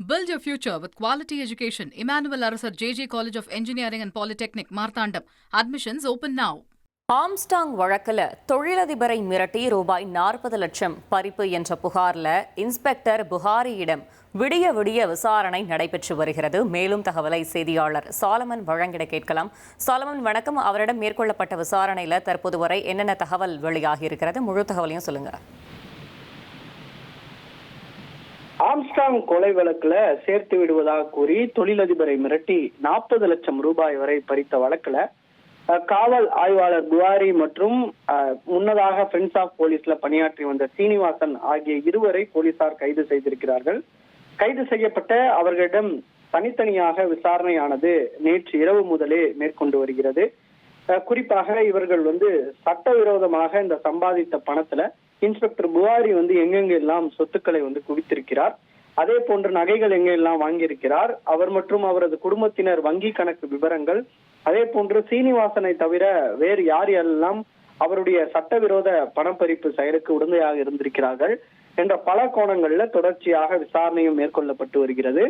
Build your future with quality education. Emmanuel Arasar JJ College of Engineering and Polytechnic, Marthandam. Admissions open now. Armstrong வழக்கில் தொழிலதிபரை மிரட்டி ரூபாய் 40 லட்சம் பறிப்பு என்ற புகாரில் இன்ஸ்பெக்டர் புகாரியிடம் விடிய விடிய விசாரணை நடைபெற்று வருகிறது. மேலும் தகவலை செய்தியாளர் சாலமன் வழங்கிட கேட்கலாம். சாலமன் வணக்கம். அவரிடம் மேற்கொள்ளப்பட்ட விசாரணையில் தற்போது வரை என்னென்ன தகவல் வெளியாகி இருக்கிறது? முழு தகவலையும் சொல்லுங்க. ஆம்ஸ்டாங் கொலை வழக்குல சேர்த்து விடுவதாக கூறி தொழிலதிபரை மிரட்டி 40 லட்சம் ரூபாய் வரை பறித்த வழக்குல காவல் ஆய்வாளர் புகாரி மற்றும் முன்னதாக ஃப்ரெண்ட்ஸ் ஆஃப் போலீஸ்ல பணியாற்றி வந்த சீனிவாசன் ஆகிய இருவரை போலீசார் கைது செய்திருக்கிறார்கள். கைது செய்யப்பட்ட அவர்களிடம் தனித்தனியாக விசாரணையானது நேற்று இரவு முதலே மேற்கொண்டு வருகிறது. குறிப்பாக இவர்கள் சட்டவிரோதமாக இந்த சம்பாதித்த பணத்துல இன்ஸ்பெக்டர் புகாரி எங்கெங்கெல்லாம் சொத்துக்களை குவித்திருக்கிறார், அதே போன்று நகைகள் எங்கெல்லாம் வாங்கியிருக்கிறார், அவர் மற்றும் அவரது குடும்பத்தினர் வங்கி கணக்கு விவரங்கள், அதே போன்று சீனிவாசனை தவிர வேறு யார் யாரெல்லாம் அவருடைய சட்டவிரோத பணப்பறிப்பு செயலுக்கு உடந்தையாக இருந்திருக்கிறார்கள் என்ற பல கோணங்கள்ல தொடர்ச்சியாக விசாரணையும் மேற்கொள்ளப்பட்டு வருகிறது.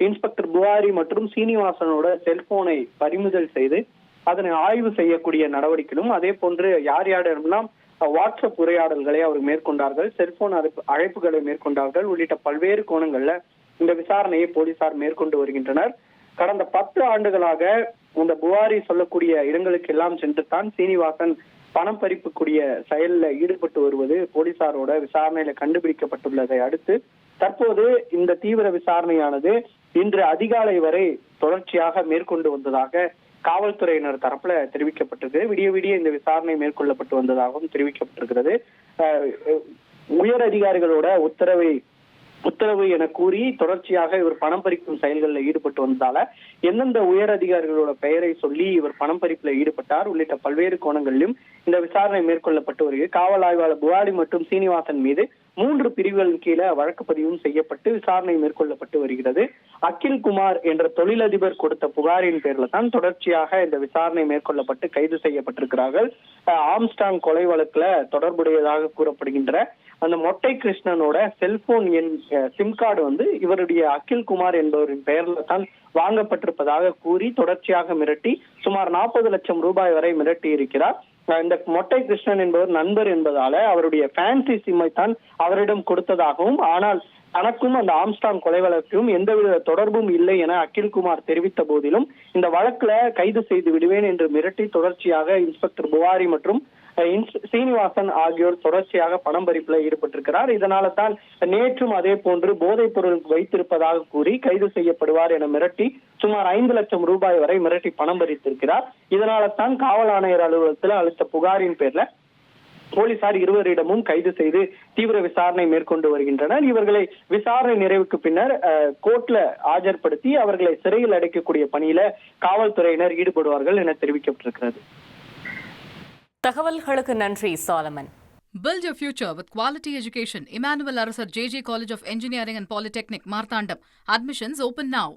இன்ஸ்பெக்டர் புகாரி மற்றும் சீனிவாசனோட செல்போனை பறிமுதல் செய்து அதனை ஆய்வு செய்யக்கூடிய நடவடிக்கைகளும், அதே போன்று யார் யாரெல்லாம் வாட்ஸ்அப் உரையாடல்களை அவர் மேற்கொண்டார்கள், செல்போன் அழைப்புகளை மேற்கொண்டார்கள் உள்ளிட்ட பல்வேறு கோணங்கள்ல இந்த விசாரணையை போலீசார் மேற்கொண்டு வருகின்றனர். கடந்த 10 ஆண்டுகளாக இந்த புகாரி சொல்லக்கூடிய இடங்களுக்கு எல்லாம் சென்றுதான் சீனிவாசன் பணம் பறிப்புக்கூடிய செயலில் ஈடுபட்டு வருவது போலீசாரோட விசாரணையில கண்டுபிடிக்கப்பட்டுள்ளதை அடுத்து தற்போது இந்த தீவிர விசாரணையானது இன்று அதிகாலை வரை தொடர்ச்சியாக மேற்கொண்டு வந்ததாக காவல்துறையினர் தரப்புல தெரிவிக்கப்பட்டிருக்கு. விடிய விடிய இந்த விசாரணை மேற்கொள்ளப்பட்டு வந்ததாகவும் தெரிவிக்கப்பட்டிருக்கிறது. உயர் அதிகாரிகளோட உத்தரவு என கூறி தொடர்ச்சியாக இவர் பணம் பறிக்கும் செயல்களில் ஈடுபட்டு வந்ததால எந்தெந்த உயர் அதிகாரிகளோட பெயரை சொல்லி இவர் பணம் பறிப்புல ஈடுபட்டார் உள்ளிட்ட பல்வேறு கோணங்களிலும் இந்த விசாரணை மேற்கொள்ளப்பட்டு வருகிறது. காவல் ஆய்வாளர் புகாரி மற்றும் சீனிவாசன் மீது 3 பிரிவுகளின் கீழே வழக்கு பதிவும் செய்யப்பட்டு விசாரணை மேற்கொள்ளப்பட்டு வருகிறது. அகில் குமார் என்ற தொழிலதிபர் கொடுத்த புகாரின் பேர்ல தான் தொடர்ச்சியாக இந்த விசாரணை மேற்கொள்ளப்பட்டு கைது செய்யப்பட்டிருக்கிறார்கள். ஆம்ஸ்டாங் கொலை வழக்குல தொடர்புடையதாக கூறப்படுகின்ற அந்த மொட்டை கிருஷ்ணனோட செல்போன் எண் சிம் கார்டு இவருடைய அகில் குமார் என்பவரின் பெயர்ல தான் வாங்கப்பட்டிருப்பதாக கூறி தொடர்ச்சியாக மிரட்டி சுமார் 40 லட்சம் ரூபாய் வரை மிரட்டி இருக்கிறார். இந்த மொட்டை கிருஷ்ணன் என்பவர் நண்பர் என்பதால அவருடைய ஃபேன்சி சிம்மை தான் அவரிடம் கொடுத்ததாகவும், ஆனால் தனக்கும் அந்த ஆம்ஸ்டாங் கொலை வழக்கும் எந்தவித தொடர்பும் இல்லை என அகில்குமார் தெரிவித்த போதிலும் இந்த வழக்குல கைது செய்து விடுவேன் என்று மிரட்டி தொடர்ச்சியாக இன்ஸ்பெக்டர் புகாரி மற்றும் சீனிவாசன் ஆகியோர் தொடர்ச்சியாக பணம் பறிப்புல ஈடுபட்டிருக்கிறார். இதனால தான் நேற்றும் அதே போன்று போதைப் பொருள் வைத்திருப்பதாக கூறி கைது செய்யப்படுவார் என மிரட்டி சுமார் 5 லட்சம் ரூபாய் வரை மிரட்டி பணம் பறித்திருக்கிறார். இதனால தான் காவல் ஆணையர் அலுவலகத்தில் அளித்த புகாரின் பேர்ல போலீசார் இருவரிடமும் கைது செய்து தீவிர விசாரணை மேற்கொண்டு வருகின்றனர். இவர்களை விசாரணை நிறைவுக்கு பின்னர் கோர்ட்ல ஆஜர்படுத்தி அவர்களை சிறையில் அடைக்கக்கூடிய பணியில காவல்துறையினர் ஈடுபடுவார்கள் என தெரிவிக்கப்பட்டிருக்கிறது. தகவல்களுக்கு நன்றி Solomon. Build your future with quality education. Emmanuel Arasar JJ College of Engineering and Polytechnic, Marthandam. Admissions open now.